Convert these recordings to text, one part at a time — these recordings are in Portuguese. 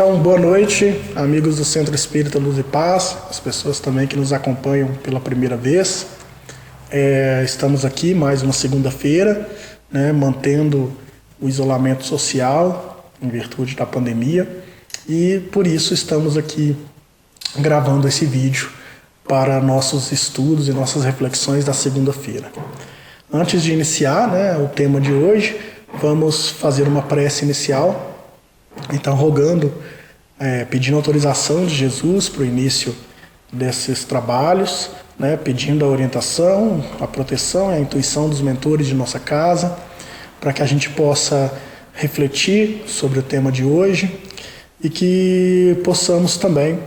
Então, boa noite, amigos do Centro Espírita Luz e Paz, as pessoas também que nos acompanham pela primeira vez. Estamos aqui mais uma segunda-feira, né, mantendo o isolamento social em virtude da pandemia, e por isso estamos aqui gravando esse vídeo para nossos estudos e nossas reflexões da segunda-feira. Antes de iniciar, né, o tema de hoje, vamos fazer uma prece inicial. Então, rogando, pedindo autorização de Jesus para o início desses trabalhos, né, pedindo a orientação, a proteção e a intuição dos mentores de nossa casa, para que a gente possa refletir sobre o tema de hoje e que possamos também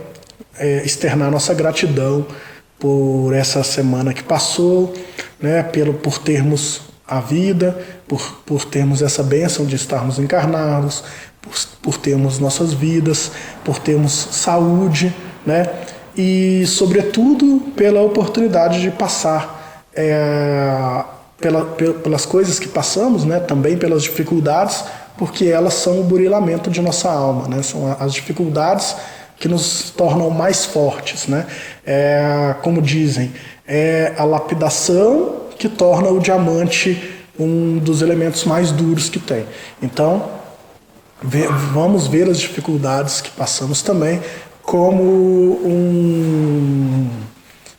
externar nossa gratidão por essa semana que passou, né, por termos a vida, por termos essa bênção de estarmos encarnados, por termos nossas vidas, por termos saúde, né? E, sobretudo, pela oportunidade de passar pelas coisas que passamos, né? Também pelas dificuldades, porque elas são o burilamento de nossa alma, né? São as dificuldades que nos tornam mais fortes, né? Como dizem, é a lapidação que torna o diamante um dos elementos mais duros que tem. Então, vamos ver as dificuldades que passamos também como um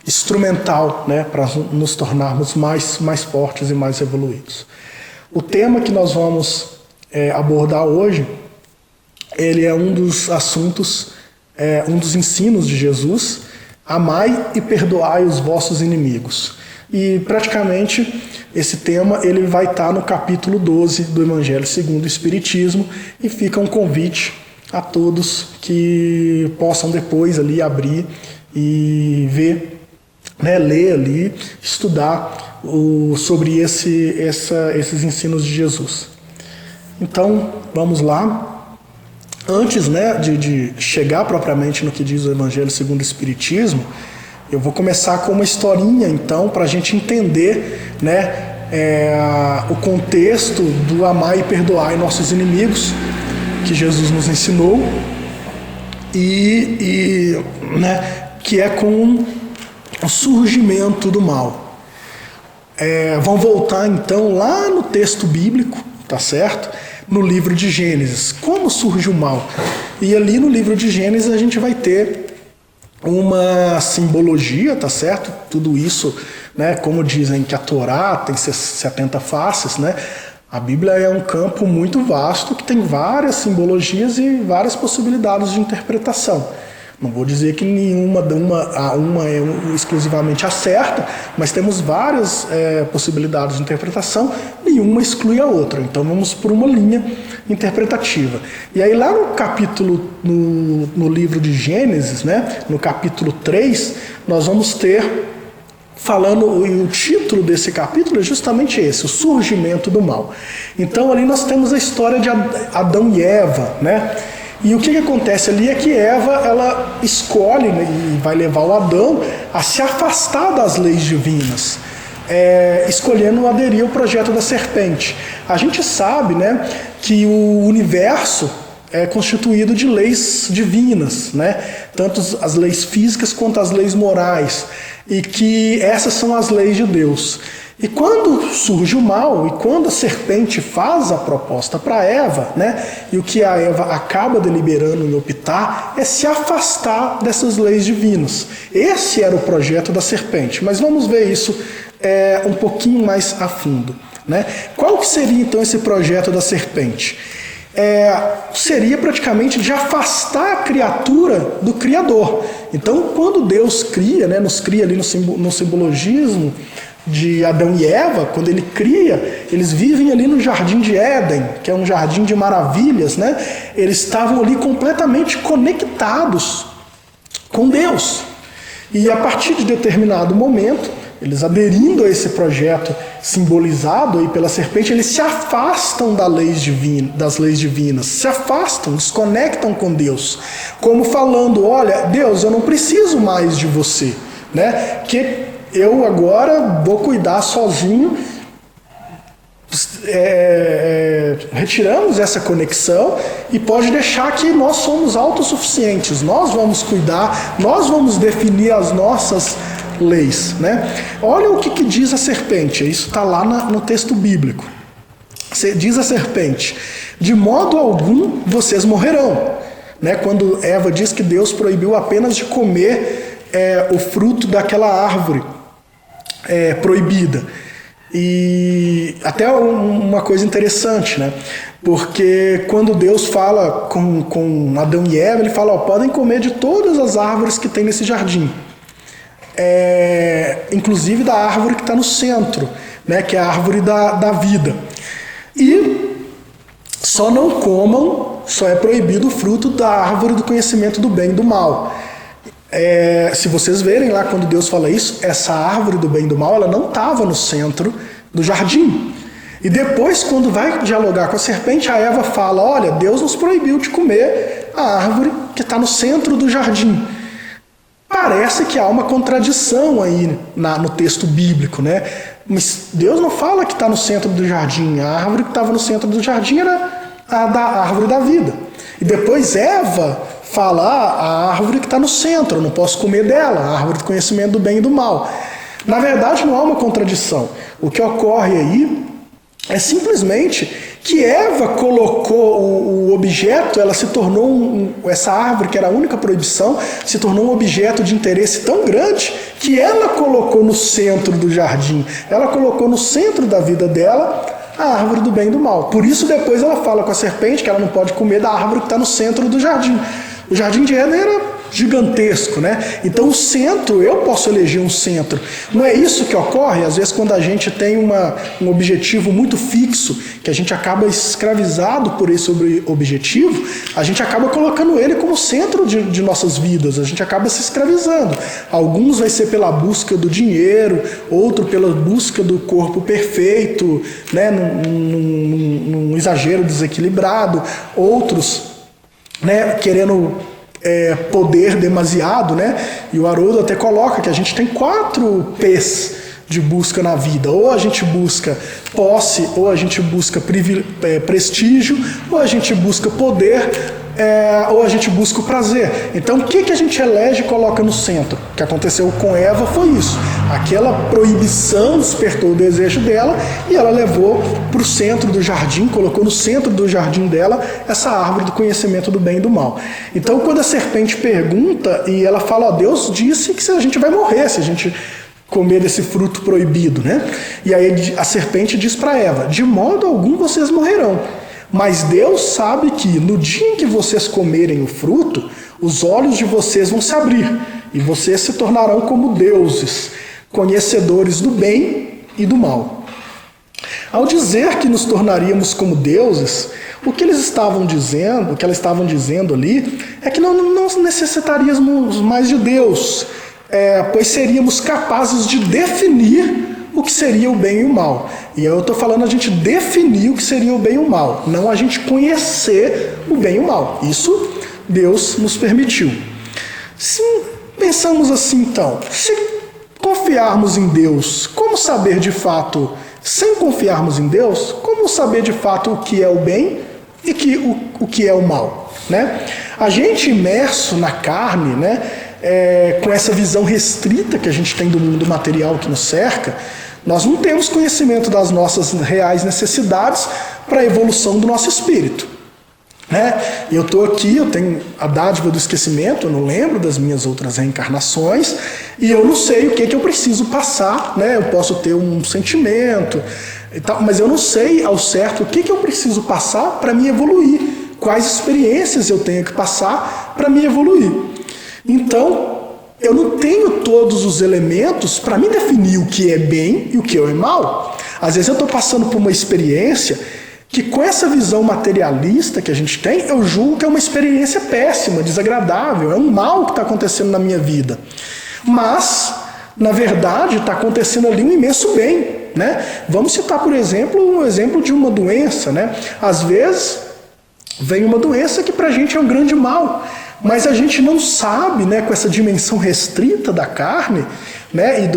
instrumental, né, para nos tornarmos mais fortes e mais evoluídos. O tema que nós vamos abordar hoje, ele é um dos assuntos, um dos ensinos de Jesus: amai e perdoai os vossos inimigos. E praticamente esse tema ele vai estar no capítulo 12 do Evangelho segundo o Espiritismo, e fica um convite a todos que possam depois ali abrir e ver, né, ler ali, estudar sobre esses ensinos de Jesus. Então, vamos lá. Antes, né, de chegar propriamente no que diz o Evangelho segundo o Espiritismo, eu vou começar com uma historinha, então, para a gente entender, né, o contexto do amar e perdoar nossos inimigos, que Jesus nos ensinou, né, que é com o surgimento do mal. Vamos voltar, então, lá no texto bíblico, tá certo? No livro de Gênesis. Como surge o mal? E ali no livro de Gênesis a gente vai ter uma simbologia, tá certo? Tudo isso, né, como dizem que a Torá tem 70 faces, né? A Bíblia é um campo muito vasto que tem várias simbologias e várias possibilidades de interpretação. Não vou dizer que uma é exclusivamente a certa, mas temos várias possibilidades de interpretação, nenhuma exclui a outra. Então vamos por uma linha interpretativa. E aí lá no capítulo, no livro de Gênesis, né, no capítulo 3, nós vamos ter, falando, e o título desse capítulo é justamente esse, o surgimento do mal. Então ali nós temos a história de Adão e Eva, né? E o que acontece ali é que Eva, ela escolhe, né, e vai levar o Adão a se afastar das leis divinas, escolhendo aderir ao projeto da serpente. A gente sabe, né, que o universo é constituído de leis divinas, né, tanto as leis físicas quanto as leis morais, e que essas são as leis de Deus. E quando surge o mal, e quando a serpente faz a proposta para Eva, né, e o que a Eva acaba deliberando em optar é se afastar dessas leis divinas. Esse era o projeto da serpente, mas vamos ver isso um pouquinho mais a fundo, né? Qual que seria então esse projeto da serpente? Seria praticamente de afastar a criatura do Criador. Então, quando Deus cria, né, nos cria ali no simbologismo de Adão e Eva, quando ele cria, eles vivem ali no Jardim de Éden, que é um jardim de maravilhas, né? Eles estavam ali completamente conectados com Deus. E a partir de determinado momento, eles aderindo a esse projeto simbolizado aí pela serpente, eles se afastam das leis divinas, se afastam, desconectam com Deus, como falando: olha, Deus, eu não preciso mais de você, né? Que eu agora vou cuidar sozinho, retiramos essa conexão e pode deixar que nós somos autossuficientes, nós vamos cuidar, nós vamos definir as nossas leis, né? Olha o que diz a serpente, isso está lá no texto bíblico. Diz a serpente: de modo algum vocês morrerão, né? Quando Eva diz que Deus proibiu apenas de comer o fruto daquela árvore proibida. E até uma coisa interessante, né? Porque quando Deus fala com Adão e Eva, ele fala: podem comer de todas as árvores que tem nesse jardim, inclusive da árvore que está no centro, né? Que é a árvore da vida. E só não comam, só é proibido o fruto da árvore do conhecimento do bem e do mal. Se vocês verem lá quando Deus fala isso, essa árvore do bem e do mal, ela não estava no centro do jardim. E depois, quando vai dialogar com a serpente, a Eva fala: olha, Deus nos proibiu de comer a árvore que está no centro do jardim. Parece que há uma contradição aí no texto bíblico, né? Mas Deus não fala que está no centro do jardim. A árvore que estava no centro do jardim era a da árvore da vida. E depois Eva fala: a árvore que está no centro, eu não posso comer dela, a árvore do conhecimento do bem e do mal. Na verdade, não há uma contradição. O que ocorre aí é simplesmente que Eva colocou o objeto, ela se tornou, essa árvore que era a única proibição, se tornou um objeto de interesse tão grande que ela colocou no centro do jardim, ela colocou no centro da vida dela a árvore do bem e do mal. Por isso depois ela fala com a serpente que ela não pode comer da árvore que está no centro do jardim. O jardim de Éden era gigantesco, né? Então o centro, eu posso eleger um centro. Não é isso que ocorre? Às vezes quando a gente tem um objetivo muito fixo, que a gente acaba escravizado por esse objetivo, a gente acaba colocando ele como centro de nossas vidas, a gente acaba se escravizando. Alguns vai ser pela busca do dinheiro, outro pela busca do corpo perfeito, né? num exagero desequilibrado, outros, né, querendo poder demasiado, né? E o Haroldo até coloca que a gente tem 4 P's de busca na vida: ou a gente busca posse, ou a gente busca prestígio, ou a gente busca poder, ou a gente busca o prazer. Então o que a gente elege e coloca no centro? O que aconteceu com Eva foi isso. Aquela proibição despertou o desejo dela e ela levou para o centro do jardim, colocou no centro do jardim dela essa árvore do conhecimento do bem e do mal. Então quando a serpente pergunta e ela fala: Deus disse que a gente vai morrer se a gente comer desse fruto proibido, né? E aí a serpente diz para Eva: de modo algum vocês morrerão. Mas Deus sabe que no dia em que vocês comerem o fruto, os olhos de vocês vão se abrir e vocês se tornarão como deuses, conhecedores do bem e do mal. Ao dizer que nos tornaríamos como deuses, o que eles estavam dizendo, o que elas estavam dizendo ali, é que não necessitaríamos mais de Deus, pois seríamos capazes de definir o que seria o bem e o mal. E eu estou falando a gente definir o que seria o bem e o mal, não a gente conhecer o bem e o mal. Isso Deus nos permitiu. Se pensamos assim então, se confiarmos em Deus, como saber de fato, sem confiarmos em Deus, como saber de fato o que é o bem e o que é o mal, né? A gente imerso na carne, né, com essa visão restrita que a gente tem do mundo material que nos cerca, nós não temos conhecimento das nossas reais necessidades para a evolução do nosso espírito, né? Eu estou aqui, eu tenho a dádiva do esquecimento, eu não lembro das minhas outras reencarnações e eu não sei o que eu preciso passar, né? Eu posso ter um sentimento e tal, mas eu não sei ao certo o que eu preciso passar para me evoluir, quais experiências eu tenho que passar para me evoluir. Então, eu não tenho todos os elementos para me definir o que é bem e o que é mal. Às vezes eu estou passando por uma experiência que, com essa visão materialista que a gente tem, eu julgo que é uma experiência péssima, desagradável, é um mal que está acontecendo na minha vida. Mas, na verdade, está acontecendo ali um imenso bem, né? Vamos citar, por exemplo, um exemplo de uma doença, né? Às vezes, vem uma doença que para a gente é um grande mal, mas a gente não sabe, né, com essa dimensão restrita da carne, né, e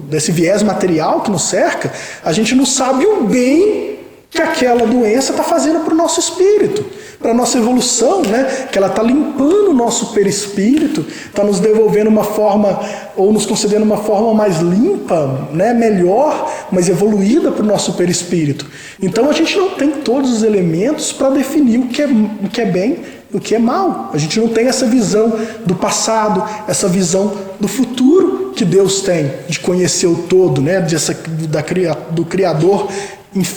desse viés material que nos cerca, a gente não sabe o bem que aquela doença está fazendo para o nosso espírito, para a nossa evolução, né? Que ela está limpando o nosso perispírito, está nos devolvendo uma forma, ou nos concedendo uma forma mais limpa, né? Melhor, mais evoluída para o nosso perispírito. Então a gente não tem todos os elementos para definir o que é bem e o que é mal. A gente não tem essa visão do passado, essa visão do futuro que Deus tem, de conhecer o todo, né? Do Criador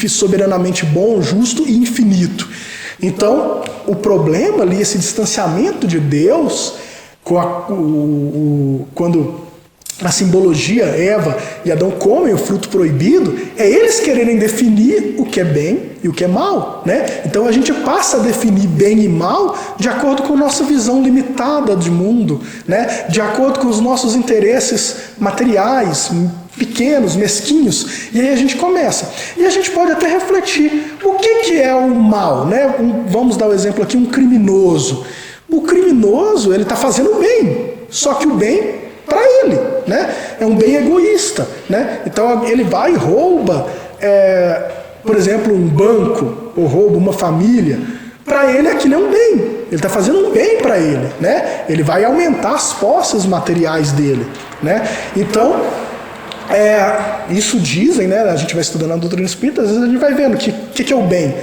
soberanamente bom, justo e infinito. Então, o problema ali, esse distanciamento de Deus, quando na simbologia Eva e Adão comem o fruto proibido, é eles quererem definir o que é bem e o que é mal, né? Então a gente passa a definir bem e mal de acordo com a nossa visão limitada de mundo, né? De acordo com os nossos interesses materiais, pequenos, mesquinhos, e aí a gente começa. E a gente pode até refletir, o que é o mal, né? Vamos dar o exemplo aqui, um criminoso. O criminoso, ele está fazendo o bem, só que o bem para ele, né? É um bem egoísta, né? Então ele vai e rouba, por exemplo, um banco, ou rouba uma família. Para ele aquilo é um bem, ele está fazendo um bem para ele, né? Ele vai aumentar as posses materiais dele, né? Então, isso dizem, né? A gente vai estudando a doutrina espírita, às vezes a gente vai vendo que é o bem.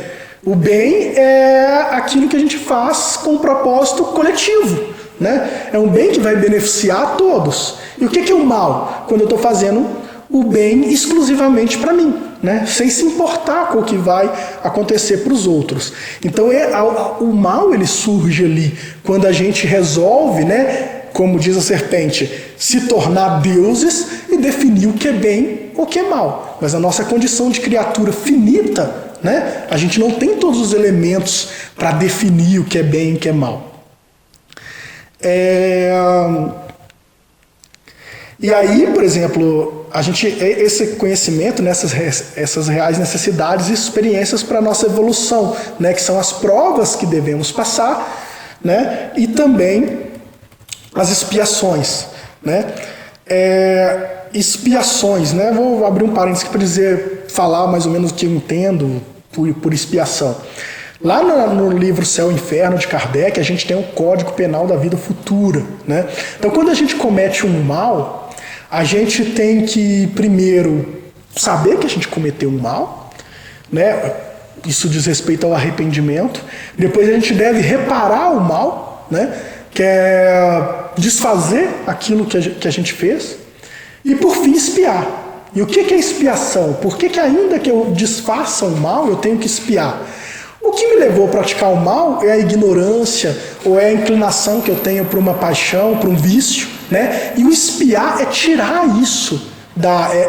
O bem é aquilo que a gente faz com um propósito coletivo, né? É um bem que vai beneficiar a todos. E o que é o mal? Quando eu estou fazendo o bem exclusivamente para mim, né? Sem se importar com o que vai acontecer para os outros. Então o mal ele surge ali quando a gente resolve, né? Como diz a serpente, se tornar deuses e definir o que é bem ou o que é mal. Mas a nossa condição de criatura finita, né? A gente não tem todos os elementos para definir o que é bem e o que é mal. E aí, por exemplo, esse conhecimento, né, essas reais necessidades e experiências para a nossa evolução, né, que são as provas que devemos passar, né, e também as expiações, né? Expiações, né? Vou abrir um parênteses para falar mais ou menos o que eu entendo por expiação. Lá no livro Céu e Inferno de Kardec, a gente tem o Código Penal da Vida Futura, né? Então, quando a gente comete um mal, a gente tem que primeiro saber que a gente cometeu um mal, né? Isso diz respeito ao arrependimento. Depois a gente deve reparar o mal, né? Que é desfazer aquilo que a gente fez, e por fim expiar. E o que é expiação? Por que ainda que eu desfaça o mal, eu tenho que expiar? O que me levou a praticar o mal é a ignorância, ou é a inclinação que eu tenho para uma paixão, para um vício, né? E o expiar é tirar isso,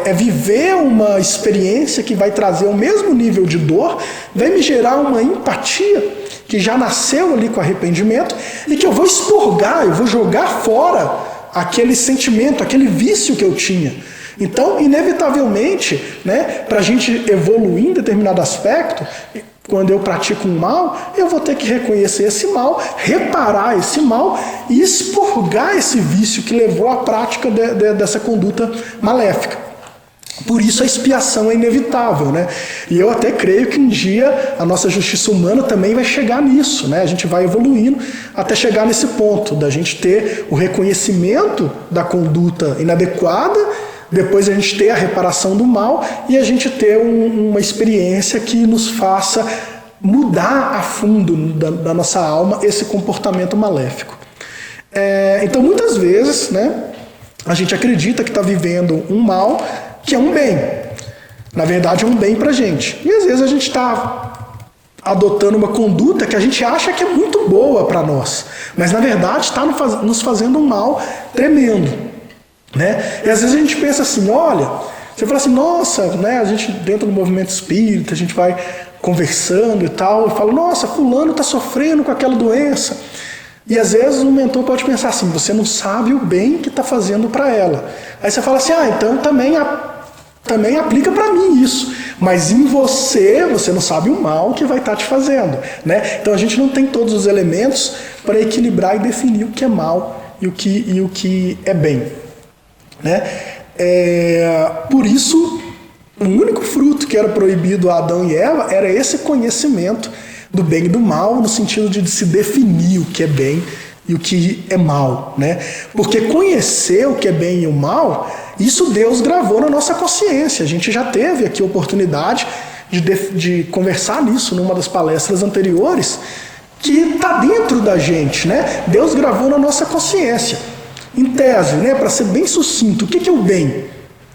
é viver uma experiência que vai trazer o mesmo nível de dor, vai me gerar uma empatia, que já nasceu ali com arrependimento, e que eu vou expurgar, eu vou jogar fora aquele sentimento, aquele vício que eu tinha. Então, inevitavelmente, né, para a gente evoluir em determinado aspecto, quando eu pratico um mal, eu vou ter que reconhecer esse mal, reparar esse mal e expurgar esse vício que levou à prática dessa conduta maléfica. Por isso a expiação é inevitável, né? E eu até creio que um dia a nossa justiça humana também vai chegar nisso, né? A gente vai evoluindo até chegar nesse ponto, da gente ter o reconhecimento da conduta inadequada, depois a gente ter a reparação do mal e a gente ter uma experiência que nos faça mudar a fundo da nossa alma esse comportamento maléfico. Então muitas vezes, né, a gente acredita que está vivendo um mal que é um bem. Na verdade é um bem para a gente. E às vezes a gente está adotando uma conduta que a gente acha que é muito boa para nós, mas na verdade está nos fazendo um mal tremendo, né? E às vezes a gente pensa assim, olha, você fala assim, nossa, né, a gente dentro do movimento espírita, a gente vai conversando e tal, e fala, nossa, fulano está sofrendo com aquela doença. E às vezes o mentor pode pensar assim, você não sabe o bem que está fazendo para ela. Aí você fala assim, então também aplica para mim isso. Mas em você não sabe o mal que vai estar te fazendo, né? Então a gente não tem todos os elementos para equilibrar e definir o que é mal e o que é bem. né? Por isso, o único fruto que era proibido a Adão e Eva era esse conhecimento do bem e do mal, no sentido de se definir o que é bem e o que é mal, né? Porque conhecer o que é bem e o mal, isso Deus gravou na nossa consciência. A gente já teve aqui a oportunidade de conversar nisso numa das palestras anteriores, que está dentro da gente, né? Deus gravou na nossa consciência. Em tese, né, para ser bem sucinto, o que é o bem?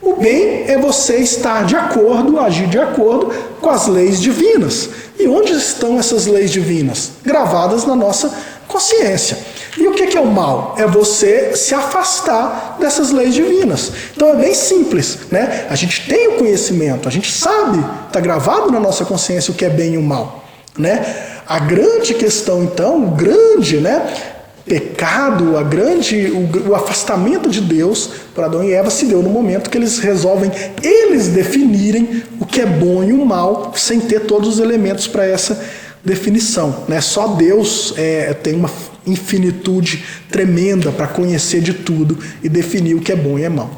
O bem é você estar de acordo, agir de acordo com as leis divinas. E onde estão essas leis divinas? Gravadas na nossa consciência. E o que é o mal? É você se afastar dessas leis divinas. Então é bem simples, né? A gente tem o conhecimento, a gente sabe, está gravado na nossa consciência o que é bem e o mal, né? A grande questão, então, o grande, né, pecado, o afastamento de Deus para Adão e Eva se deu no momento que eles resolvem eles definirem o que é bom e o mal, sem ter todos os elementos para essa definição, né? Só Deus tem uma infinitude tremenda para conhecer de tudo e definir o que é bom e é mal.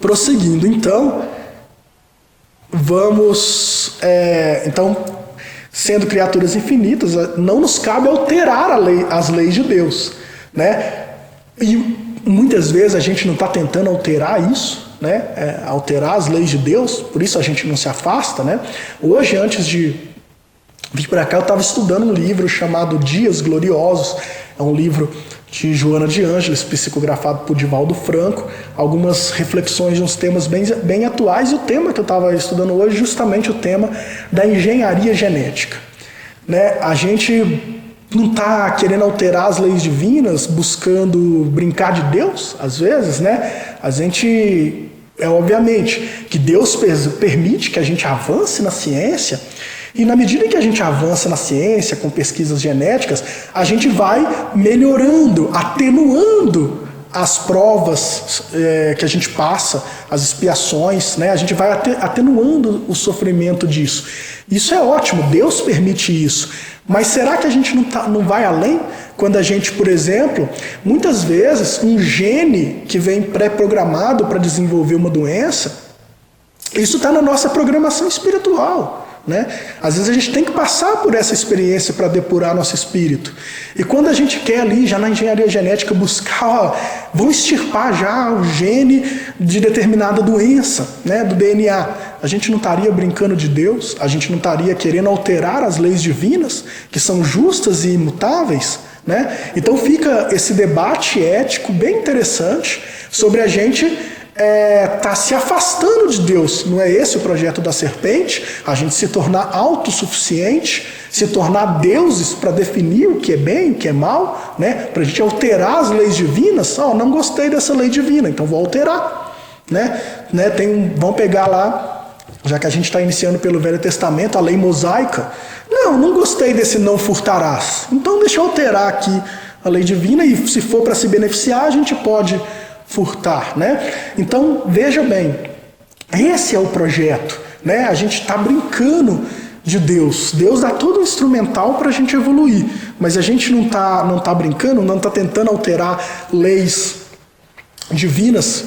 Prosseguindo, então, vamos... então, sendo criaturas infinitas, não nos cabe alterar as leis de Deus, né? E muitas vezes a gente não está tentando alterar isso, né? Alterar as leis de Deus, por isso a gente não se afasta, né? Hoje, antes de vir para cá, eu estava estudando um livro chamado Dias Gloriosos, é um livro de Joana de Ângeles, psicografado por Divaldo Franco, algumas reflexões de uns temas bem atuais, e o tema que eu estava estudando hoje é justamente o tema da engenharia genética, né? A gente não está querendo alterar as leis divinas, buscando brincar de Deus, às vezes, né? A gente, obviamente, que Deus permite que a gente avance na ciência, e na medida que a gente avança na ciência, com pesquisas genéticas, a gente vai melhorando, atenuando as provas que a gente passa, as expiações, né? A gente vai atenuando o sofrimento disso. Isso é ótimo, Deus permite isso. Mas será que a gente não vai além? Quando a gente, por exemplo, muitas vezes, um gene que vem pré-programado para desenvolver uma doença, isso está na nossa programação espiritual, né? Às vezes a gente tem que passar por essa experiência para depurar nosso espírito. E quando a gente quer ali, já na engenharia genética, buscar, vamos extirpar já o gene de determinada doença, né, do DNA, a gente não estaria brincando de Deus? A gente não estaria querendo alterar as leis divinas, que são justas e imutáveis, né? Então fica esse debate ético bem interessante sobre a gente tá se afastando de Deus. Não é esse o projeto da serpente? A gente se tornar autossuficiente, se tornar deuses para definir o que é bem, o que é mal, né? Para a gente alterar as leis divinas. Não gostei dessa lei divina, então vou alterar, né? Vamos pegar lá, já que a gente está iniciando pelo Velho Testamento, a lei mosaica. Não gostei desse não furtarás, então deixa eu alterar aqui a lei divina, e se for para se beneficiar, a gente pode furtar, né? Então, veja bem, esse é o projeto, né? A gente está brincando de Deus. Deus dá todo o instrumental para a gente evoluir, mas a gente não tá brincando, não está tentando alterar leis divinas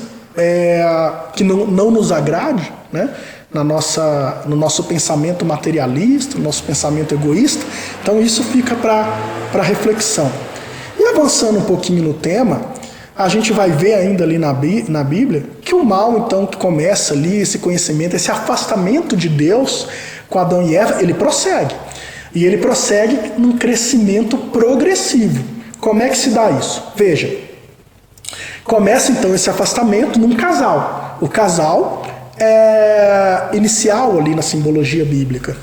que não nos agrade, né? No nosso pensamento materialista, no nosso pensamento egoísta. Então isso fica para reflexão. E avançando um pouquinho no tema, a gente vai ver ainda ali na Bíblia que o mal, então, que começa ali, esse conhecimento, esse afastamento de Deus com Adão e Eva, ele prossegue. E ele prossegue num crescimento progressivo. Como é que se dá isso? Veja, começa então esse afastamento num casal. O casal é inicial ali na simbologia bíblica.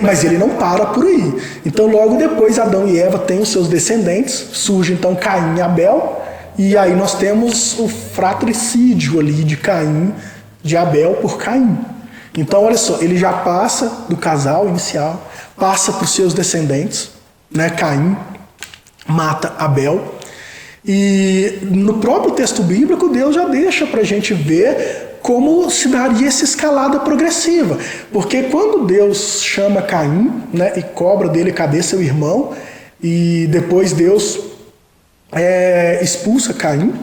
Mas ele não para por aí. Então logo depois Adão e Eva têm os seus descendentes, surge então Caim e Abel, e aí nós temos o fratricídio ali de Caim, de Abel por Caim. Então olha só, ele já passa do casal inicial, passa para os seus descendentes, né? Caim mata Abel, e no próprio texto bíblico Deus já deixa para a gente ver como se daria essa escalada progressiva. Porque quando Deus chama Caim, né, e cobra dele cabeça o irmão, e depois Deus expulsa Caim.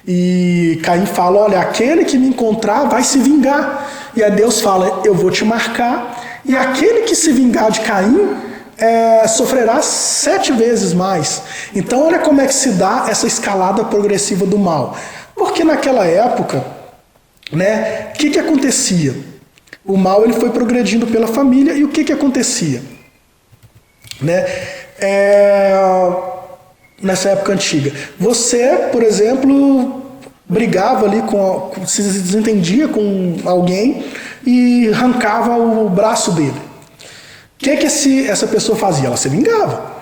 E Caim fala, olha, aquele que me encontrar vai se vingar. E aí Deus fala, eu vou te marcar. E aquele que se vingar de Caim sofrerá 7 vezes mais. Então olha como é que se dá essa escalada progressiva do mal. Porque naquela época, né, o que acontecia? O mal ele foi progredindo pela família e o que acontecia? Né? Nessa época antiga. Você, por exemplo, brigava ali, se desentendia com alguém e arrancava o braço dele. O que essa pessoa fazia? Ela se vingava.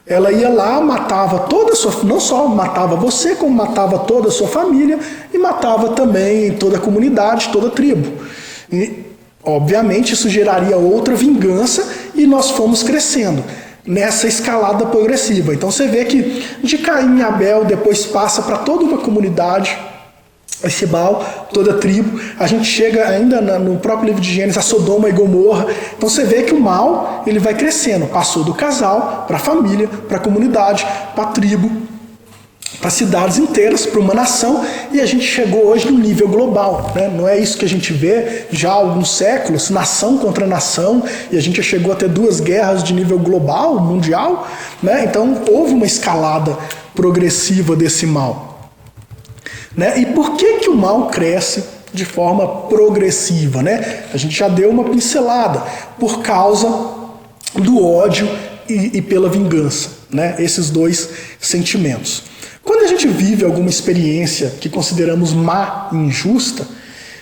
Ela ia lá, matava toda a sua... Não só matava você, como matava toda a sua família e matava também toda a comunidade, toda a tribo. E, obviamente, isso geraria outra vingança e nós fomos crescendo nessa escalada progressiva. Então você vê que de Caim e Abel depois passa para toda uma comunidade, esse mal, toda a tribo. A gente chega ainda no próprio livro de Gênesis a Sodoma e Gomorra. Então você vê que o mal ele vai crescendo. Passou do casal para a família, para a comunidade, para a tribo, para cidades inteiras, para uma nação, e a gente chegou hoje no nível global, né? Não é isso que a gente vê já há alguns séculos, nação contra nação, e a gente já chegou a ter 2 guerras de nível global, mundial, né? Então houve uma escalada progressiva desse mal, né? E por que o mal cresce de forma progressiva, né? A gente já deu uma pincelada, por causa do ódio e pela vingança, né? Esses 2 sentimentos. Quando a gente vive alguma experiência que consideramos má e injusta,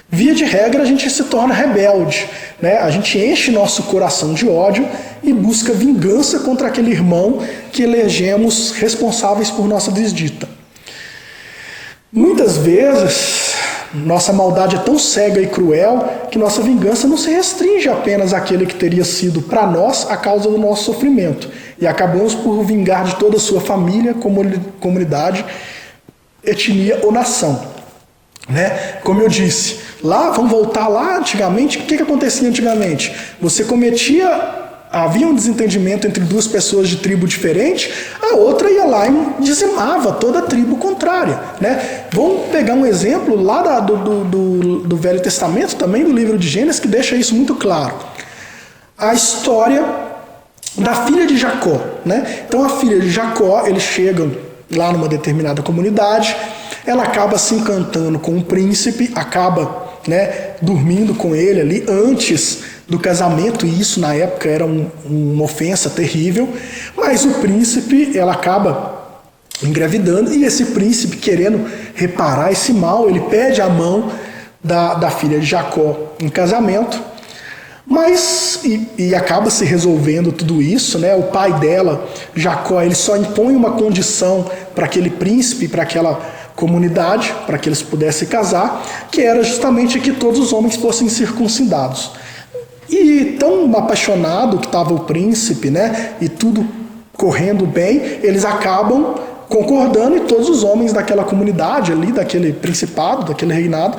via de regra a gente se torna rebelde, né? A gente enche nosso coração de ódio e busca vingança contra aquele irmão que elegemos responsáveis por nossa desdita. Muitas vezes, nossa maldade é tão cega e cruel que nossa vingança não se restringe apenas àquele que teria sido para nós a causa do nosso sofrimento. E acabamos por vingar de toda a sua família, comunidade, etnia ou nação. Né? Como eu disse, vamos voltar lá antigamente, o que acontecia antigamente? Havia um desentendimento entre 2 pessoas de tribo diferente, a outra ia lá e dizimava toda a tribo contrária. Né? Vamos pegar um exemplo lá do Velho Testamento, também do livro de Gênesis, que deixa isso muito claro. A história da filha de Jacó. Né? Então a filha de Jacó, eles chegam lá numa determinada comunidade, ela acaba se encantando com um príncipe, acaba, né, dormindo com ele ali antes do casamento, e isso na época era uma ofensa terrível, mas o príncipe, ela acaba engravidando, e esse príncipe, querendo reparar esse mal, ele pede a mão da filha de Jacó em casamento, mas e acaba se resolvendo tudo isso, né? O pai dela, Jacó, ele só impõe uma condição para aquele príncipe, para aquela comunidade, para que eles pudessem casar, que era justamente que todos os homens fossem circuncidados. E tão apaixonado que estava o príncipe, né? E tudo correndo bem, eles acabam concordando e todos os homens daquela comunidade ali, daquele principado, daquele reinado,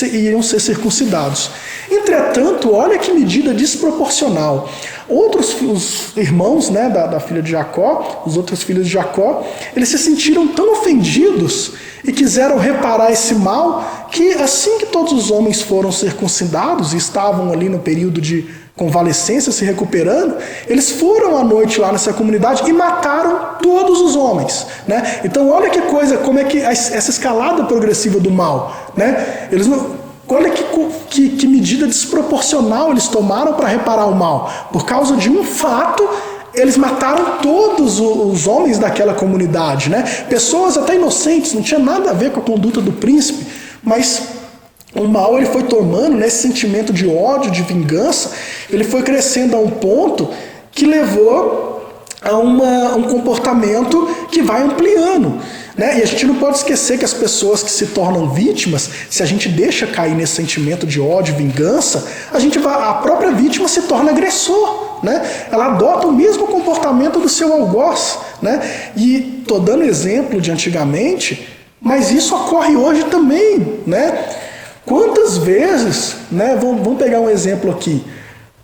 iriam ser circuncidados. Entretanto, olha que medida desproporcional. Os irmãos, né, da filha de Jacó, os outros filhos de Jacó, eles se sentiram tão ofendidos e quiseram reparar esse mal que assim que todos os homens foram circuncidados e estavam ali no período de convalescência, se recuperando, eles foram à noite lá nessa comunidade e mataram todos os homens, né? Então olha que coisa, como é que essa escalada progressiva do mal, né? Olha que medida desproporcional eles tomaram para reparar o mal. Por causa de um fato, eles mataram todos os homens daquela comunidade, né? Pessoas até inocentes, não tinha nada a ver com a conduta do príncipe, mas o mal ele foi tomando, né, esse sentimento de ódio, de vingança, ele foi crescendo a um ponto que levou a um comportamento que vai ampliando. Né? E a gente não pode esquecer que as pessoas que se tornam vítimas, se a gente deixa cair nesse sentimento de ódio, vingança, a própria vítima se torna agressor. Né? Ela adota o mesmo comportamento do seu algoz. Né? E estou dando exemplo de antigamente, mas isso ocorre hoje também. Né? Quantas vezes, né, vamos pegar um exemplo aqui,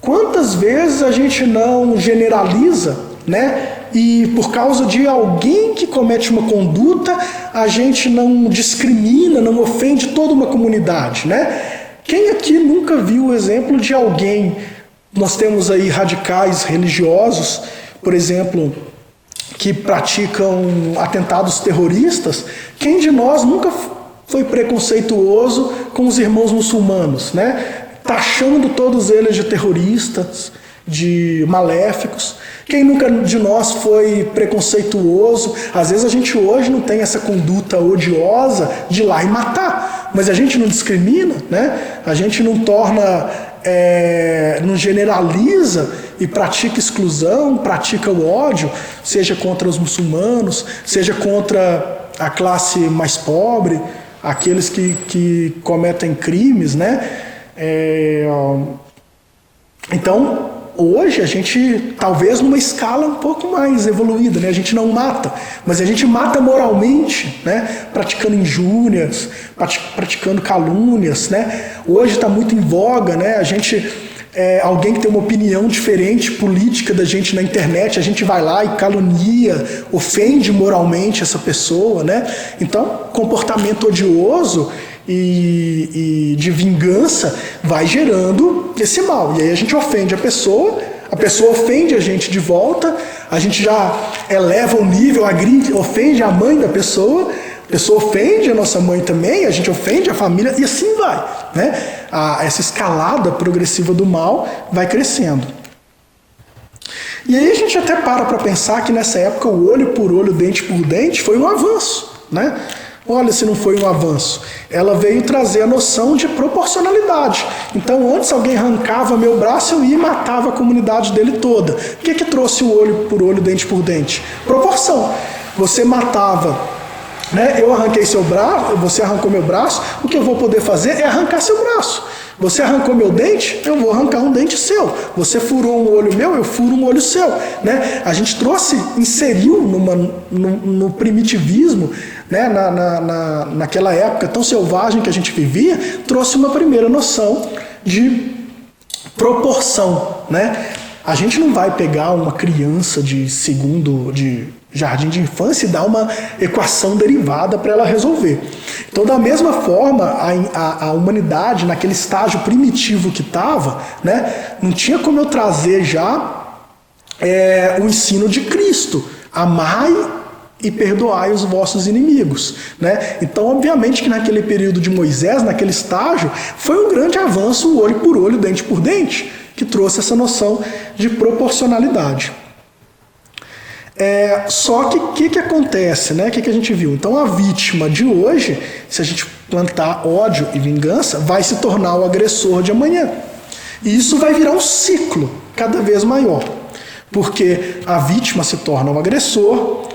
quantas vezes a gente não generaliza, né, E por causa de alguém que comete uma conduta, a gente não discrimina, não ofende toda uma comunidade, né? Quem aqui nunca viu o exemplo de alguém? Nós temos aí radicais religiosos, por exemplo, que praticam atentados terroristas. Quem de nós nunca foi preconceituoso com os irmãos muçulmanos, né? Taxando todos eles de terroristas, de maléficos. Quem nunca de nós foi preconceituoso? Às vezes a gente hoje não tem essa conduta odiosa de ir lá e matar, mas a gente não discrimina, né? A gente não torna, não generaliza e pratica exclusão, pratica o ódio, seja contra os muçulmanos, seja contra a classe mais pobre, aqueles que cometem crimes, né? Então, hoje a gente, talvez numa escala um pouco mais evoluída, né? A gente não mata, mas a gente mata moralmente, né? Praticando injúrias, praticando calúnias, né? Hoje está muito em voga, né? A gente, alguém que tem uma opinião diferente política da gente na internet, a gente vai lá e calunia, ofende moralmente essa pessoa, né? Então, comportamento odioso e de vingança vai gerando esse mal. E aí a gente ofende a pessoa ofende a gente de volta, a gente já eleva o nível, agride, ofende a mãe da pessoa, a pessoa ofende a nossa mãe também, a gente ofende a família, e assim vai, né? Essa escalada progressiva do mal vai crescendo. E aí a gente até para pensar que nessa época o olho por olho, dente por dente foi um avanço, né? Olha se não foi um avanço. Ela veio trazer a noção de proporcionalidade. Então, antes alguém arrancava meu braço, eu ia e matava a comunidade dele toda. O que trouxe o olho por olho, dente por dente? Proporção. Você matava, né? Eu arranquei seu braço, você arrancou meu braço, o que eu vou poder fazer é arrancar seu braço. Você arrancou meu dente, eu vou arrancar um dente seu. Você furou um olho meu, eu furo um olho seu, né? A gente inseriu no primitivismo, né? Naquela época tão selvagem que a gente vivia, trouxe uma primeira noção de proporção, né? A gente não vai pegar uma criança de jardim de infância e dar uma equação derivada para ela resolver. Então, da mesma forma, a humanidade, naquele estágio primitivo que estava, né, não tinha como eu trazer já o ensino de Cristo. Amai e perdoai os vossos inimigos, né? Então, obviamente que naquele período de Moisés, naquele estágio, foi um grande avanço o olho por olho, dente por dente, que trouxe essa noção de proporcionalidade. Só que o que acontece, né? O que a gente viu? Então a vítima de hoje, se a gente plantar ódio e vingança, vai se tornar o agressor de amanhã. E isso vai virar um ciclo cada vez maior. Porque a vítima se torna o agressor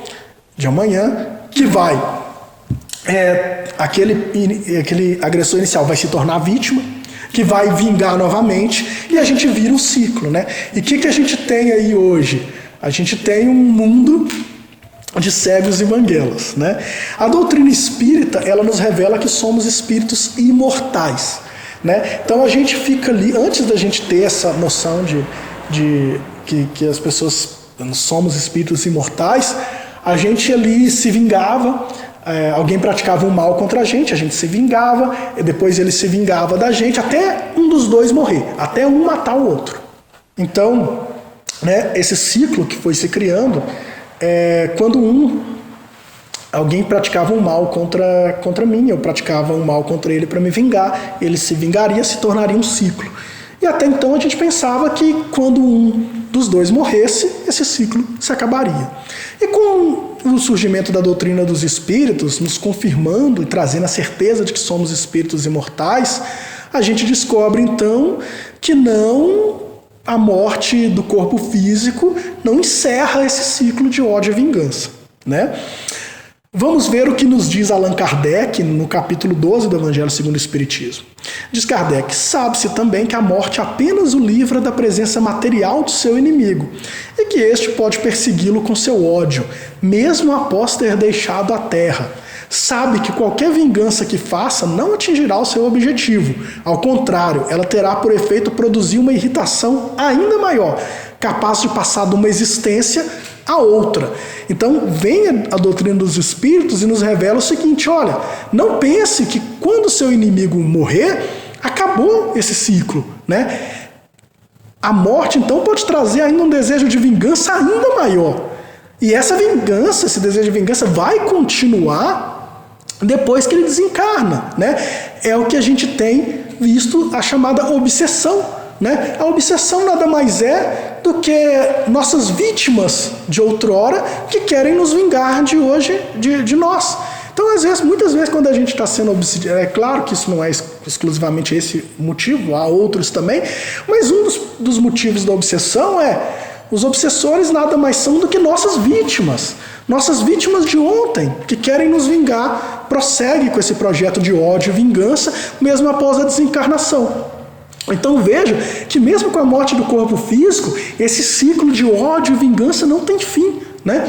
de amanhã, que vai... aquele agressor inicial vai se tornar a vítima, que vai vingar novamente, e a gente vira um ciclo, né? E o que a gente tem aí hoje? A gente tem um mundo de cegos e banguelas, né? A doutrina espírita, ela nos revela que somos espíritos imortais, né? Então a gente fica ali, antes da gente ter essa noção de que as pessoas somos espíritos imortais, a gente ali se vingava, alguém praticava um mal contra a gente se vingava, e depois ele se vingava da gente, até um dos dois morrer, até um matar o outro. Então, né, esse ciclo que foi se criando, quando alguém praticava um mal contra mim, eu praticava um mal contra ele para me vingar, ele se vingaria, se tornaria um ciclo. E até então a gente pensava que quando um dos dois morresse, esse ciclo se acabaria. E com o surgimento da doutrina dos espíritos, nos confirmando e trazendo a certeza de que somos espíritos imortais, a gente descobre então que a morte do corpo físico não encerra esse ciclo de ódio e vingança, né? Vamos ver o que nos diz Allan Kardec no capítulo 12 do Evangelho segundo o Espiritismo. Diz Kardec: sabe-se também que a morte apenas o livra da presença material do seu inimigo, e que este pode persegui-lo com seu ódio, mesmo após ter deixado a terra. Sabe que qualquer vingança que faça não atingirá o seu objetivo. Ao contrário, ela terá por efeito produzir uma irritação ainda maior, capaz de passar de uma existência a outra. Então vem a doutrina dos espíritos e nos revela o seguinte: olha, não pense que quando seu inimigo morrer, acabou esse ciclo, né? A morte então pode trazer ainda um desejo de vingança ainda maior. E essa vingança, esse desejo de vingança vai continuar depois que ele desencarna, né? É o que a gente tem visto, a chamada obsessão, né? A obsessão nada mais é do que nossas vítimas de outrora que querem nos vingar de hoje, de nós. Então, muitas vezes, quando a gente está sendo obsidiado, é claro que isso não é exclusivamente esse motivo, há outros também, mas um dos motivos da obsessão é: os obsessores nada mais são do que nossas vítimas de ontem, que querem nos vingar, prossegue com esse projeto de ódio e vingança, mesmo após a desencarnação. Então veja que mesmo com a morte do corpo físico, esse ciclo de ódio e vingança não tem fim, né?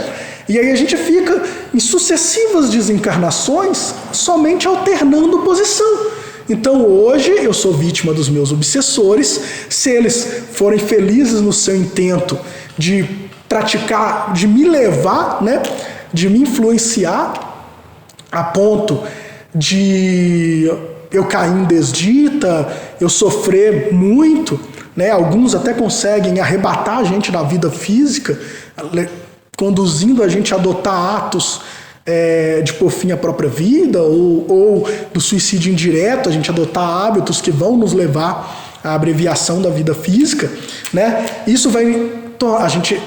E aí a gente fica em sucessivas desencarnações somente alternando posição. Então hoje eu sou vítima dos meus obsessores. Se eles forem felizes no seu intento de praticar, de me levar, né, de me influenciar a ponto de eu cair em desdita, eu sofrer muito, né? Alguns até conseguem arrebatar a gente da vida física, conduzindo a gente a adotar atos de pôr fim à própria vida, ou do suicídio indireto, a gente adotar hábitos que vão nos levar à abreviação da vida física, né? Isso a gente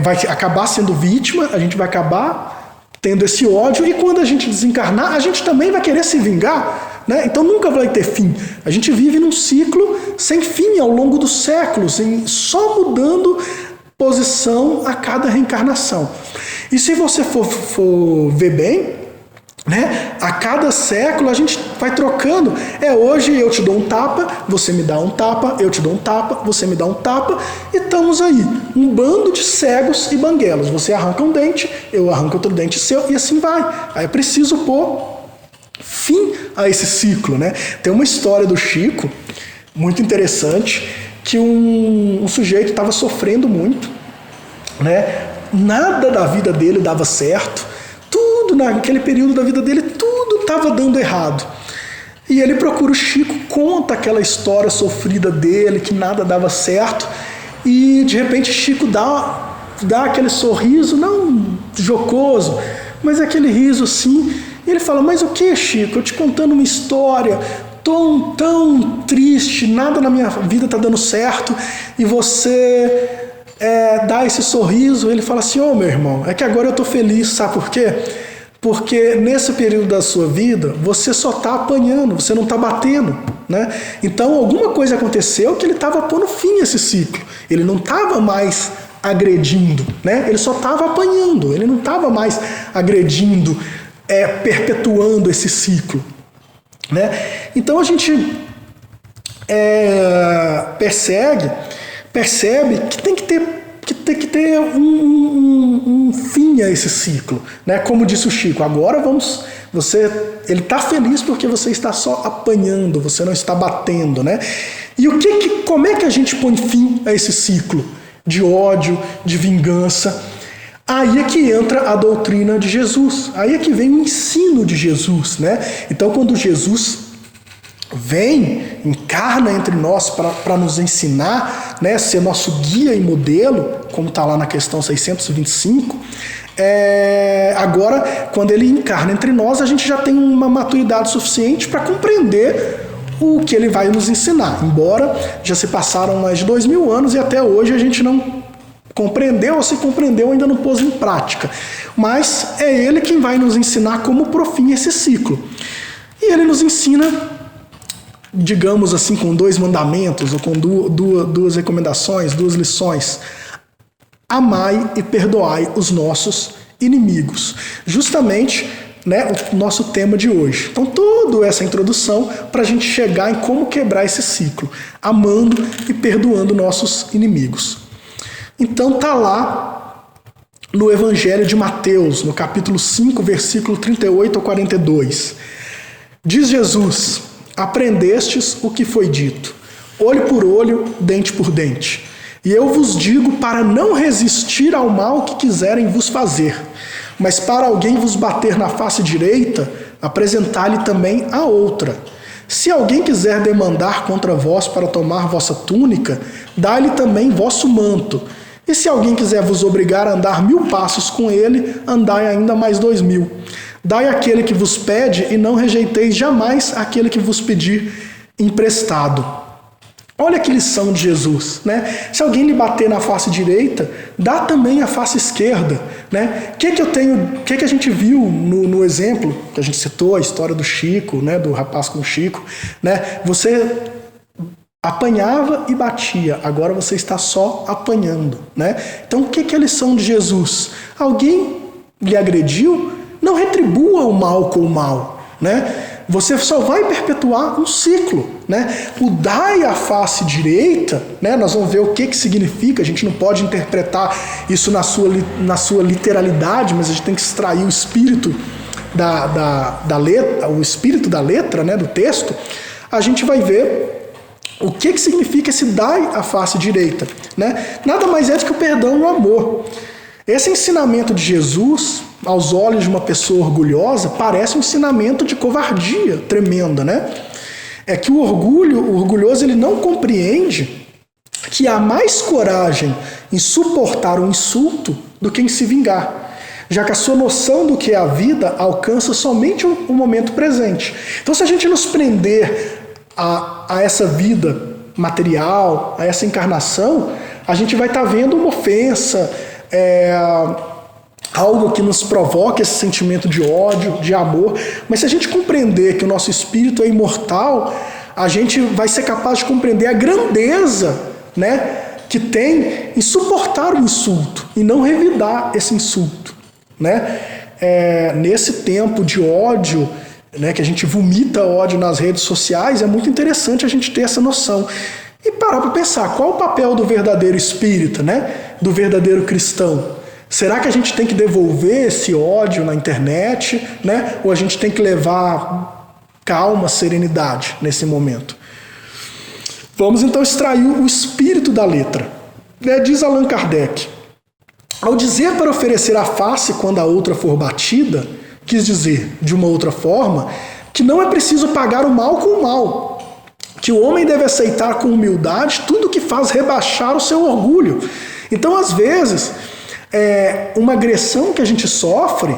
vai acabar sendo vítima, a gente vai acabar tendo esse ódio, e quando a gente desencarnar, a gente também vai querer se vingar, né? Então nunca vai ter fim. A gente vive num ciclo sem fim ao longo dos séculos, só mudando posição a cada reencarnação. E se você for ver bem, né, a cada século a gente vai trocando. Hoje eu te dou um tapa, você me dá um tapa, eu te dou um tapa, você me dá um tapa, e estamos aí, um bando de cegos e banguelos. Você arranca um dente, eu arranco outro dente seu, e assim vai. Aí é preciso pôr fim a esse ciclo, né? Tem uma história do Chico muito interessante, que um sujeito estava sofrendo muito, né? Nada da vida dele dava certo, tudo naquele período da vida dele, tudo estava dando errado. E ele procura o Chico, conta aquela história sofrida dele, que nada dava certo, e de repente Chico dá aquele sorriso, não jocoso, mas aquele riso assim, e ele fala: mas o que, Chico? Eu te contando uma história, tô tão triste, nada na minha vida está dando certo, e você dá esse sorriso. Ele fala assim: meu irmão, é que agora eu estou feliz, sabe por quê? Porque nesse período da sua vida, você só está apanhando, você não está batendo, né? Então alguma coisa aconteceu que ele estava pondo fim a esse ciclo, ele não estava mais agredindo, né? Ele só estava apanhando, ele não estava mais agredindo, perpetuando esse ciclo, né? Então a gente percebe que tem que ter um fim a esse ciclo, né? Como disse o Chico, agora ele está feliz porque você está só apanhando, você não está batendo, né? E como é que a gente põe fim a esse ciclo de ódio, de vingança? Aí é que entra a doutrina de Jesus, aí é que vem o ensino de Jesus, né? Então quando Jesus encarna entre nós para nos ensinar, né, ser nosso guia e modelo, como está lá na questão 625, agora, quando ele encarna entre nós, a gente já tem uma maturidade suficiente para compreender o que ele vai nos ensinar, embora já se passaram mais de 2000 anos e até hoje a gente não compreendeu, ou se compreendeu ainda não pôs em prática, mas é ele quem vai nos ensinar como por fim esse ciclo, e ele nos ensina, digamos assim, com 2 mandamentos, ou com duas recomendações, 2 lições: amai e perdoai os nossos inimigos. Justamente, né, o nosso tema de hoje. Então, toda essa introdução para a gente chegar em como quebrar esse ciclo, amando e perdoando nossos inimigos. Então, está lá no Evangelho de Mateus, no capítulo 5, versículo 38 ao 42. Diz Jesus: aprendestes o que foi dito: olho por olho, dente por dente. E eu vos digo para não resistir ao mal que quiserem vos fazer, mas para alguém vos bater na face direita, apresentar-lhe também a outra. Se alguém quiser demandar contra vós para tomar vossa túnica, dá-lhe também vosso manto. E se alguém quiser vos obrigar a andar 1000 passos com ele, andai ainda mais 2000. Dai àquele que vos pede e não rejeiteis jamais aquele que vos pedir emprestado. Olha que lição de Jesus, né? Se alguém lhe bater na face direita, dá também a face esquerda, né? O que a gente viu no exemplo que a gente citou, a história do Chico, né? Do rapaz com o Chico, né? Você apanhava e batia, agora você está só apanhando, né? Então o que é a lição de Jesus? Alguém lhe agrediu, não retribua o mal com o mal, né? Você só vai perpetuar um ciclo, né? O dai a face direita, né? Nós vamos ver o que significa, a gente não pode interpretar isso na sua literalidade, mas a gente tem que extrair o espírito da letra, o espírito da letra, né? Do texto. A gente vai ver o que significa esse dai a face direita, né? Nada mais é do que o perdão e o amor. Esse ensinamento de Jesus, aos olhos de uma pessoa orgulhosa, parece um ensinamento de covardia tremenda, né? É que o orgulhoso, ele não compreende que há mais coragem em suportar um insulto do que em se vingar, já que a sua noção do que é a vida alcança somente o momento presente. Então, se a gente nos prender a essa vida material, a essa encarnação, a gente vai estar vendo uma ofensa, algo que nos provoca esse sentimento de ódio, de amor. Mas se a gente compreender que o nosso espírito é imortal, a gente vai ser capaz de compreender a grandeza, né, que tem em suportar o insulto e não revidar esse insulto, né? Nesse tempo de ódio, né, que a gente vomita ódio nas redes sociais, é muito interessante a gente ter essa noção e parar para pensar qual o papel do verdadeiro espírita, né, do verdadeiro cristão. Será que a gente tem que devolver esse ódio na internet, né? Ou a gente tem que levar calma, serenidade nesse momento? Vamos então extrair o espírito da letra. Diz Allan Kardec: ao dizer para oferecer a face quando a outra for batida, quis dizer, de uma outra forma, que não é preciso pagar o mal com o mal, que o homem deve aceitar com humildade tudo que faz rebaixar o seu orgulho. Então, às vezes, uma agressão que a gente sofre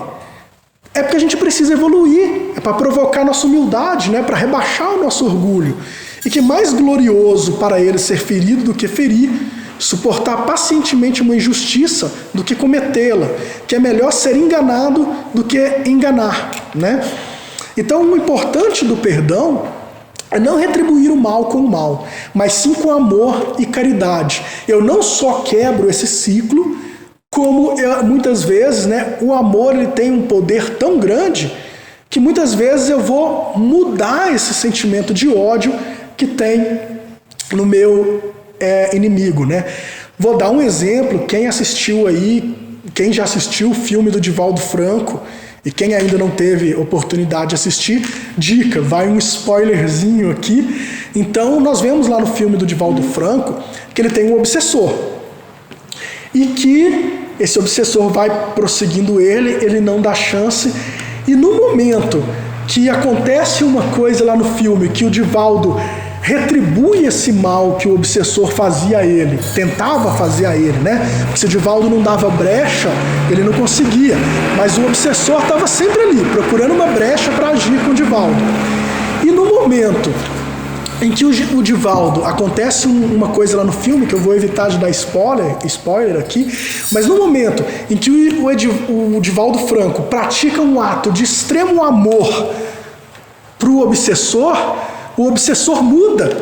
é porque a gente precisa evoluir, é para provocar nossa humildade, né? Para rebaixar o nosso orgulho. E que mais glorioso para ele ser ferido do que ferir, suportar pacientemente uma injustiça do que cometê-la, que é melhor ser enganado do que enganar, né? Então, o importante do perdão é não retribuir o mal com o mal, mas sim com amor e caridade. Eu não só quebro esse ciclo, como muitas vezes, né, o amor ele tem um poder tão grande que muitas vezes eu vou mudar esse sentimento de ódio que tem no meu inimigo, né? Vou dar um exemplo, quem já assistiu o filme do Divaldo Franco e quem ainda não teve oportunidade de assistir, dica, vai um spoilerzinho aqui. Então nós vemos lá no filme do Divaldo Franco que ele tem um obsessor e que esse obsessor vai prosseguindo ele não dá chance, e no momento que acontece uma coisa lá no filme, que o Divaldo retribui esse mal que o obsessor fazia a ele, tentava fazer a ele, né? Porque se o Divaldo não dava brecha, ele não conseguia, mas o obsessor estava sempre ali, procurando uma brecha para agir com o Divaldo. E no momento em que o Divaldo, acontece uma coisa lá no filme, que eu vou evitar de dar spoiler aqui, mas no momento em que o Divaldo Franco pratica um ato de extremo amor para o obsessor muda.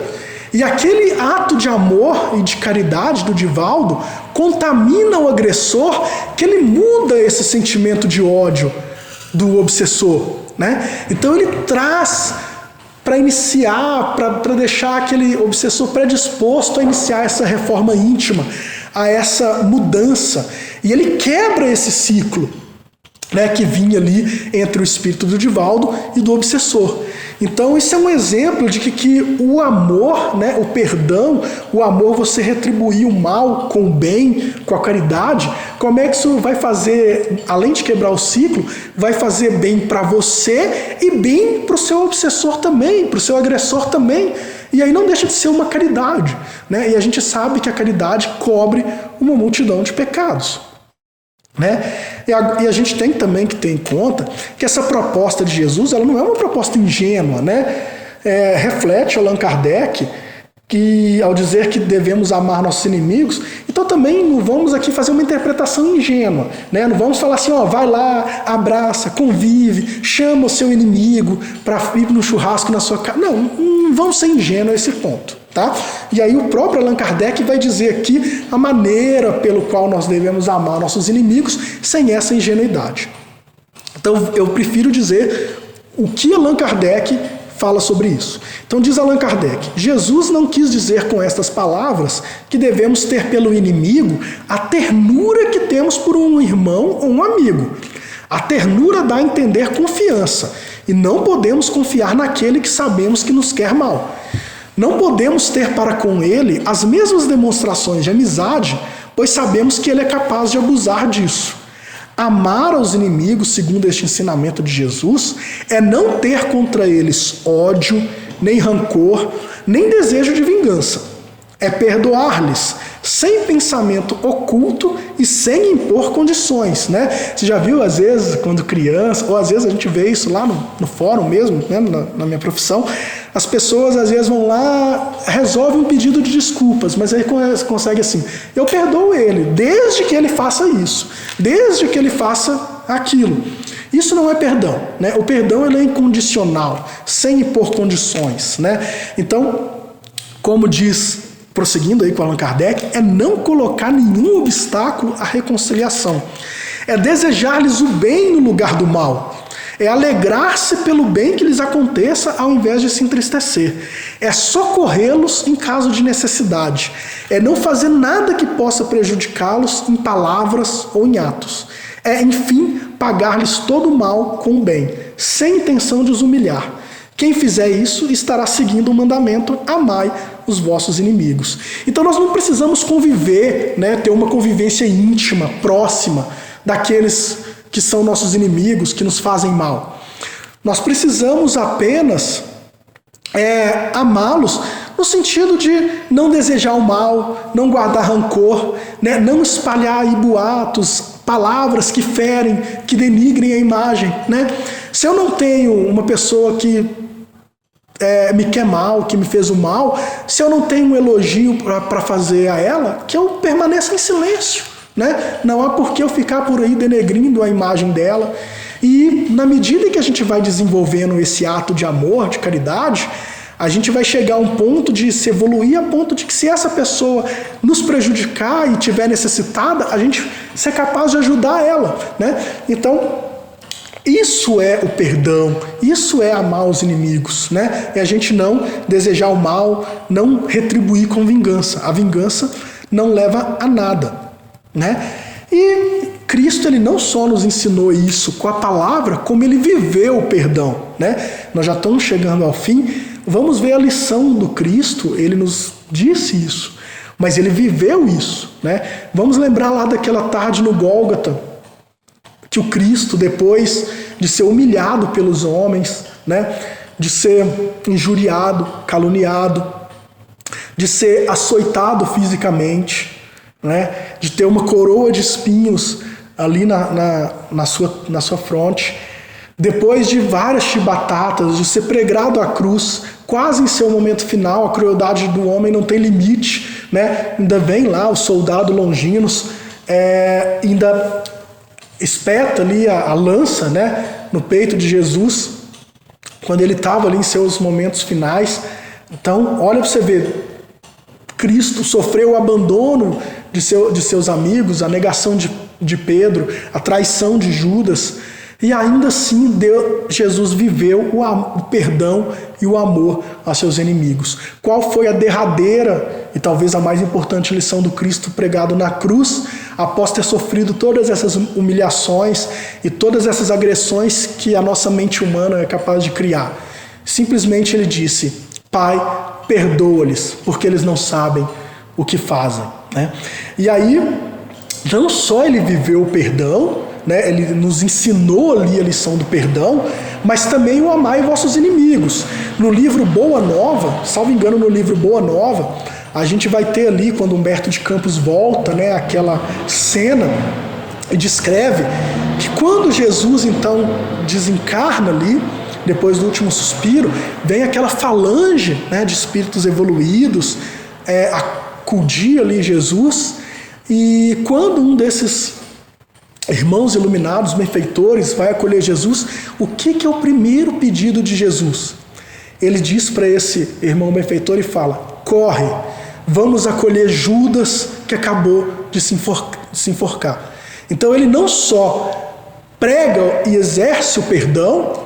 E aquele ato de amor e de caridade do Divaldo contamina o agressor, que ele muda esse sentimento de ódio do obsessor, né? Então ele traz para iniciar, para deixar aquele obsessor predisposto a iniciar essa reforma íntima, a essa mudança. E ele quebra esse ciclo. né, que vinha ali entre o espírito do Divaldo e do obsessor. Então isso é um exemplo de que o amor, né, o perdão, o amor, você retribuir o mal com o bem, com a caridade, como é que isso vai fazer, além de quebrar o ciclo, vai fazer bem para você e bem para o seu obsessor também, para o seu agressor também. E aí não deixa de ser uma caridade, né? E a gente sabe que a caridade cobre uma multidão de pecados, né? E a gente tem também que ter em conta que essa proposta de Jesus, ela não é uma proposta ingênua, né? Reflete Allan Kardec que, ao dizer que devemos amar nossos inimigos, então também não vamos aqui fazer uma interpretação ingênua, né? Não vamos falar assim, ó, vai lá, abraça, convive, chama o seu inimigo para ir no churrasco na sua casa. Não vamos ser ingênuos a esse ponto, tá? E aí o próprio Allan Kardec vai dizer aqui a maneira pelo qual nós devemos amar nossos inimigos sem essa ingenuidade. Então eu prefiro dizer o que Allan Kardec fala sobre isso. Então diz Allan Kardec, Jesus não quis dizer com estas palavras que devemos ter pelo inimigo a ternura que temos por um irmão ou um amigo. A ternura dá a entender confiança, e não podemos confiar naquele que sabemos que nos quer mal. Não podemos ter para com ele as mesmas demonstrações de amizade, pois sabemos que ele é capaz de abusar disso. Amar aos inimigos, segundo este ensinamento de Jesus, é não ter contra eles ódio, nem rancor, nem desejo de vingança. É perdoar-lhes, sem pensamento oculto e sem impor condições, né? Você já viu, às vezes, quando criança, ou às vezes a gente vê isso lá no fórum mesmo, né? na minha profissão, as pessoas às vezes vão lá, resolvem um pedido de desculpas, mas aí consegue assim, eu perdoo ele, desde que ele faça isso, desde que ele faça aquilo. Isso não é perdão, né? O perdão, ele é incondicional, sem impor condições, né? Então, como diz, prosseguindo aí com Allan Kardec, é não colocar nenhum obstáculo à reconciliação. É desejar-lhes o bem no lugar do mal. É alegrar-se pelo bem que lhes aconteça ao invés de se entristecer. É socorrê-los em caso de necessidade. É não fazer nada que possa prejudicá-los em palavras ou em atos. É, enfim, pagar-lhes todo o mal com o bem, sem intenção de os humilhar. Quem fizer isso estará seguindo o mandamento: amai os vossos inimigos. Então nós não precisamos conviver, né, ter uma convivência íntima, próxima, daqueles que são nossos inimigos, que nos fazem mal. Nós precisamos apenas amá-los no sentido de não desejar o mal, não guardar rancor, né, não espalhar aí boatos, palavras que ferem, que denigrem a imagem, né? Se eu não tenho uma pessoa que me quer mal, que me fez o mal, se eu não tenho um elogio para fazer a ela, que eu permaneça em silêncio, né? Não há por que eu ficar por aí denegrindo a imagem dela. E na medida em que a gente vai desenvolvendo esse ato de amor, de caridade, a gente vai chegar a um ponto de se evoluir a ponto de que, se essa pessoa nos prejudicar e estiver necessitada, a gente ser capaz de ajudar ela, né? Então, isso é o perdão, isso é amar os inimigos, né? É a gente não desejar o mal, não retribuir com vingança. A vingança não leva a nada, né? E Cristo, ele não só nos ensinou isso com a palavra, como ele viveu o perdão, né? Nós já estamos chegando ao fim, vamos ver a lição do Cristo, ele nos disse isso, mas ele viveu isso, né? Vamos lembrar lá daquela tarde no Gólgota, que o Cristo, depois de ser humilhado pelos homens, né, de ser injuriado, caluniado, de ser açoitado fisicamente, né, de ter uma coroa de espinhos ali na sua fronte, depois de várias chibatadas, de ser pregado à cruz, quase em seu momento final, a crueldade do homem não tem limite, né? Ainda vem lá o soldado Longinos, ainda espeta ali a lança, né, no peito de Jesus, quando ele estava ali em seus momentos finais. Então, olha para você ver, Cristo sofreu o abandono de seus amigos, a negação de Pedro, a traição de Judas, e ainda assim Jesus viveu o perdão e o amor a seus inimigos. Qual foi a derradeira e talvez a mais importante lição do Cristo pregado na cruz? após ter sofrido todas essas humilhações e todas essas agressões que a nossa mente humana é capaz de criar. Simplesmente ele disse: Pai, perdoa-lhes, porque eles não sabem o que fazem. Né? E aí, não só ele viveu o perdão, né? Ele nos ensinou ali a lição do perdão, mas também o amai vossos inimigos. No livro Boa Nova, salvo engano, no livro Boa Nova, a gente vai ter ali, quando Humberto de Campos volta, né, aquela cena e descreve que quando Jesus então desencarna ali, depois do último suspiro, vem aquela falange, né, de espíritos evoluídos acudir ali Jesus, e quando um desses irmãos iluminados, benfeitores, vai acolher Jesus, o que é o primeiro pedido de Jesus? Ele diz para esse irmão benfeitor e fala: corre, vamos acolher Judas, que acabou de se enforcar. Então ele não só prega e exerce o perdão,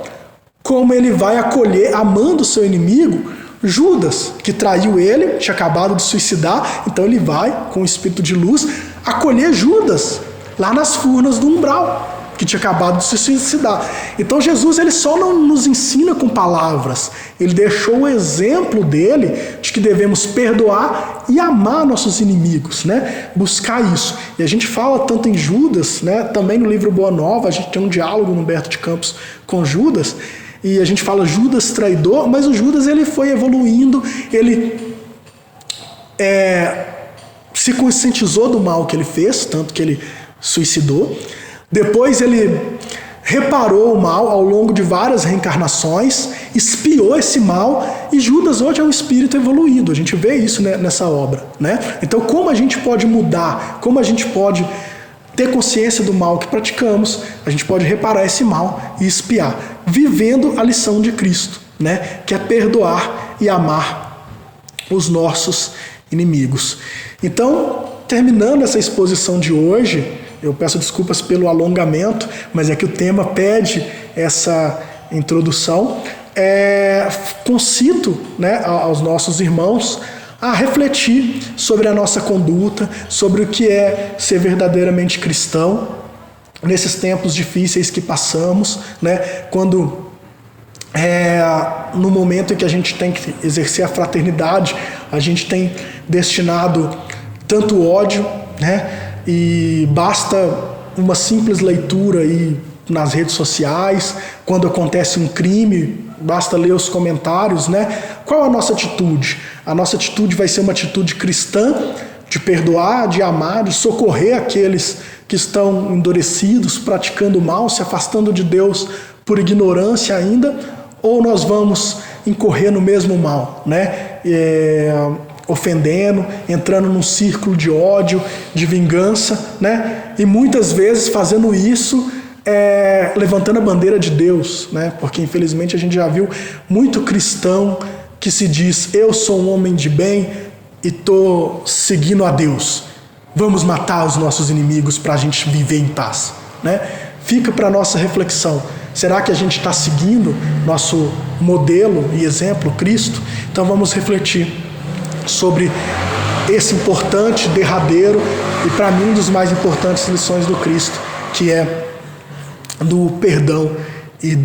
como ele vai acolher, amando o seu inimigo, Judas, que traiu ele, tinha acabado de suicidar. Então ele vai, com o espírito de luz, acolher Judas lá nas furnas do umbral, que tinha acabado de se suicidar. Então Jesus, ele só não nos ensina com palavras, ele deixou o exemplo dele de que devemos perdoar e amar nossos inimigos, né? Buscar isso. E a gente fala tanto em Judas, né? Também no livro Boa Nova, a gente tem um diálogo no Humberto de Campos com Judas, e a gente fala Judas traidor, mas o Judas, ele foi evoluindo, ele se conscientizou do mal que ele fez, tanto que ele suicidou. Depois ele reparou o mal ao longo de várias reencarnações, espiou esse mal, e Judas hoje é um espírito evoluído. A gente vê isso, né, nessa obra, né? Então, como a gente pode mudar, como a gente pode ter consciência do mal que praticamos, a gente pode reparar esse mal e espiar, vivendo a lição de Cristo, né, que é perdoar e amar os nossos inimigos. Então, terminando essa exposição de hoje, eu peço desculpas pelo alongamento, mas é que o tema pede essa introdução. Concito, né, aos nossos irmãos a refletir sobre a nossa conduta, sobre o que é ser verdadeiramente cristão nesses tempos difíceis que passamos, né, quando no momento em que a gente tem que exercer a fraternidade, a gente tem destinado tanto ódio, né? E basta uma simples leitura aí nas redes sociais, quando acontece um crime, basta ler os comentários, né? Qual a nossa atitude? A nossa atitude vai ser uma atitude cristã, de perdoar, de amar, de socorrer aqueles que estão endurecidos, praticando mal, se afastando de Deus por ignorância ainda, ou nós vamos incorrer no mesmo mal, né? Ofendendo, entrando num círculo de ódio, de vingança, né? E muitas vezes fazendo isso, levantando a bandeira de Deus, né? Porque infelizmente a gente já viu muito cristão que se diz: eu sou um homem de bem e estou seguindo a Deus, vamos matar os nossos inimigos para a gente viver em paz, né? Fica para a nossa reflexão. Será que a gente está seguindo nosso modelo e exemplo, Cristo? Então vamos refletir sobre esse importante, derradeiro e, para mim, um dos mais importantes lições do Cristo, que é do perdão e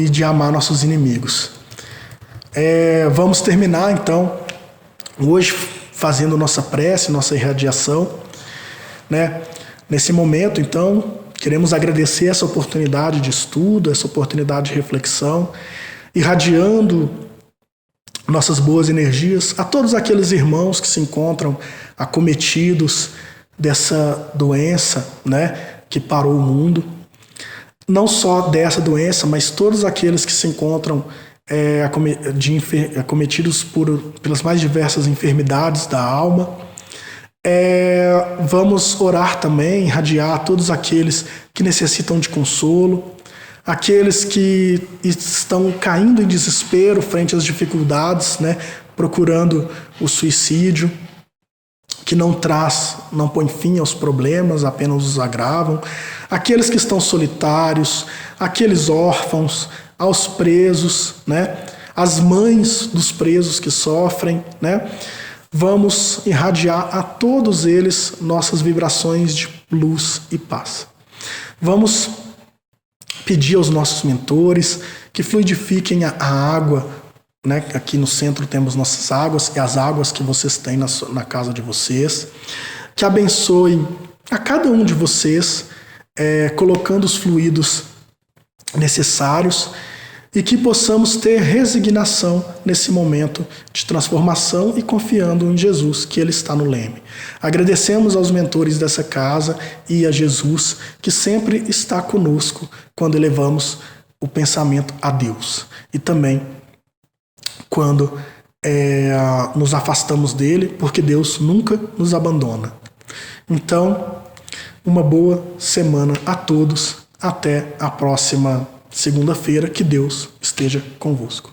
de amar nossos inimigos. Vamos terminar, então, hoje fazendo nossa prece, nossa irradiação, né? Nesse momento, então, queremos agradecer essa oportunidade de estudo, essa oportunidade de reflexão, irradiando nossas boas energias a todos aqueles irmãos que se encontram acometidos dessa doença, né, que parou o mundo. Não só dessa doença, mas todos aqueles que se encontram acometidos pelas mais diversas enfermidades da alma. Vamos orar também, irradiar todos aqueles que necessitam de consolo, aqueles que estão caindo em desespero frente às dificuldades, né, procurando o suicídio, que não põe fim aos problemas, apenas os agravam, aqueles que estão solitários, aqueles órfãos, aos presos, né, as mães dos presos que sofrem, né. Vamos irradiar a todos eles nossas vibrações de luz e paz. Vamos pedir aos nossos mentores que fluidifiquem a água, né? Aqui no centro temos nossas águas e as águas que vocês têm na casa de vocês, que abençoem a cada um de vocês, colocando os fluidos necessários, e que possamos ter resignação nesse momento de transformação e confiando em Jesus, que Ele está no leme. Agradecemos aos mentores dessa casa e a Jesus, que sempre está conosco quando elevamos o pensamento a Deus. E também quando nos afastamos dele, porque Deus nunca nos abandona. Então, uma boa semana a todos. Até a próxima segunda-feira. Que Deus esteja convosco.